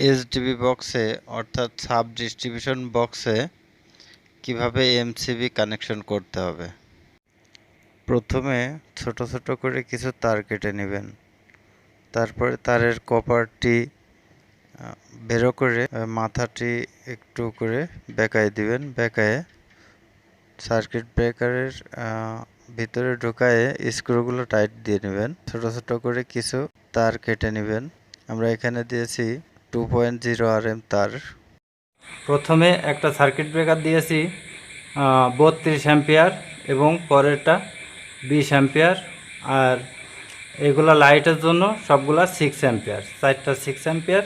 SDB বক্সে অর্থাৎ sub distribution বক্সে কিভাবে এমসিবি কানেকশন করতে হবে। প্রথমে ছোট ছোট করে কিছু তার কেটে নেবেন, তারপরে তারের কপারটি বেরো করে মাথাটি একটু করে বেঁকায় দিবেন। বেঁকায়ে সার্কিট ব্রেকারের ভিতরে ঢোকায়ে স্ক্রুগুলো টাইট দিয়ে নেবেন। ছোট ছোট করে কিছু তার কেটে নেবেন। আমরা এখানে দিয়েছি 2.0 RM তার। প্রথমে একটা সার্কিট ব্রেকার দিয়েছি 32 অ্যাম্পিয়ার এবং পরেরটা 20 অ্যাম্পিয়ার, আর এগুলা লাইটের জন্য সবগুলা 6 অ্যাম্পিয়ার, 4টা 6 অ্যাম্পিয়ার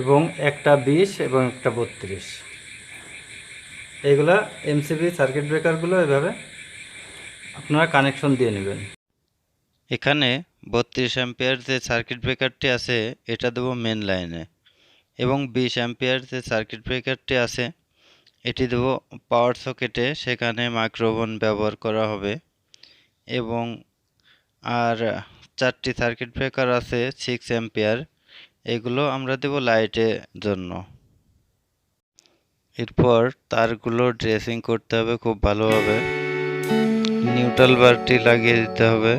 এবং একটা 20 এবং একটা 32। এইগুলা এমসিবি সার্কিট ব্রেকারগুলো এভাবে আপনারা কানেকশন দিয়ে নেবেন। এখানে 32 অ্যাম্পিয়ার যে সার্কিট ব্রেকারটি আছে এটা দেবো মেন লাইনে, এবং 20 অ্যাম্পিয়ার যে সার্কিট ব্রেকারটি আছে এটি দেবো পাওয়ার সকেটে, সেখানে মাইক্রোওভেন ব্যবহার করা হবে। এবং আর 4টি সার্কিট ব্রেকার আছে 6 অ্যাম্পিয়ার, এগুলো আমরা দেব লাইটের জন্য। এরপর তারগুলো ড্রেসিং করতে হবে খুব ভালোভাবে। নিউট্রাল বারটি লাগিয়ে দিতে হবে।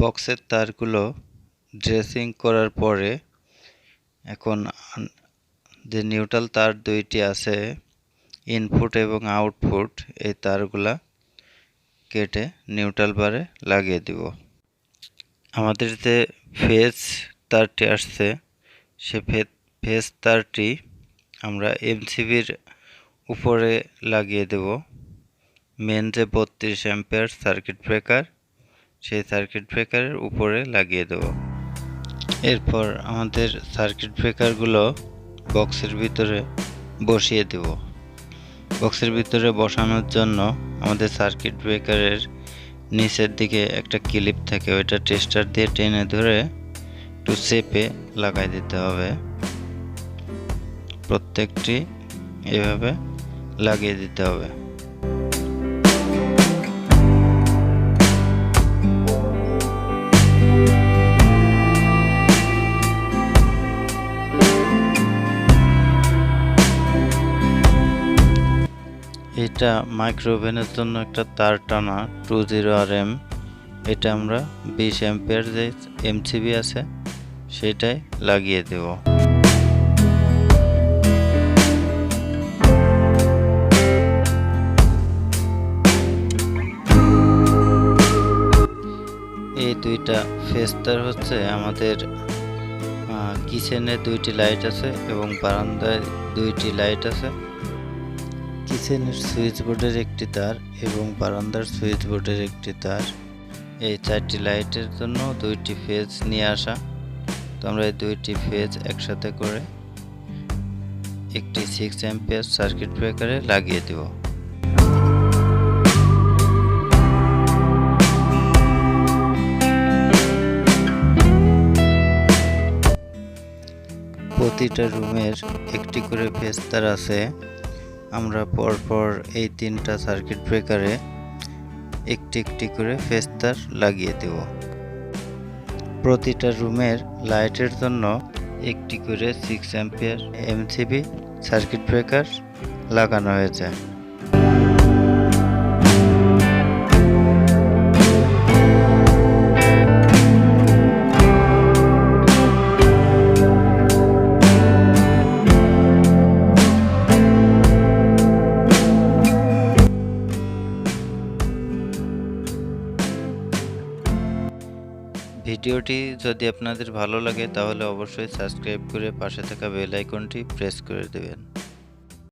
বক্সের তারগুলো ড্রেসিং করার পরে এখন যে নিউট্রাল তার দুইটি আছে, ইনপুট এবং আউটপুট, এই তারগুলা কেটে নিউট্রাল বারে লাগিয়ে দিব। আমাদের যে ফেজ তারটি আসছে সে ফেজ তারটি আমরা এমসিবির উপরে লাগিয়ে দেব। মেন যে 32 অ্যাম্পিয়ার সার্কিট ব্রেকার, সেই সার্কিট ব্রেকারের উপরে লাগিয়ে দেব। এরপর আমাদের সার্কিট ব্রেকারগুলো বক্সের ভিতরে বসিয়ে দেব। বক্সের ভিতরে বসানোর জন্য আমাদের সার্কিট ব্রেকারের নিচের দিকে একটা ক্লিপ থাকে, ওইটা টেস্টার দিয়ে টেনে ধরে একটু চেপে লাগাই দিতে হবে। প্রত্যেকটি এভাবে লাগিয়ে দিতে হবে। এটা মাইক্রোওভেনের জন্য একটা তার টানা 20 RM। এটা আমরা 20 অ্যাম্পিয়ার যে এমসিবি আছে সেটাই লাগিয়ে দেব। এই দুইটা ফেজ তার হচ্ছে আমাদের কিচেনে দুইটি লাইট আছে এবং বারান্দায় দুইটি লাইট আছে। কিচেনের সুইচ বোর্ডের একটি তার এবং বারান্দার সুইচ বোর্ডের একটি তার, এই 4টি লাইটের জন্য 2টি ফেজ নিয়ে আসা। তো আমরা এই 2টি ফেজ একসাথে করে একটি 6 অ্যাম্পিয়ার সার্কিট ব্রেকারে লাগিয়ে দেব। প্রতিটা রুমের একটি করে ফেজ তার আছে। আমরা পরপর এই 3টা সার্কিট ব্রেকারে একটি একটি করে ফেজ তার লাগিয়ে দেব। প্রতিটা রুমের লাইটের জন্য একটি করে 6 অ্যাম্পিয়ার এমসিবি সার্কিট ব্রেকার লাগানো হয়েছে। ভিডিওটি যদি আপনাদের ভালো লাগে তাহলে অবশ্যই সাবস্ক্রাইব করে পাশে থাকা বেল আইকনটি প্রেস করে দেবেন।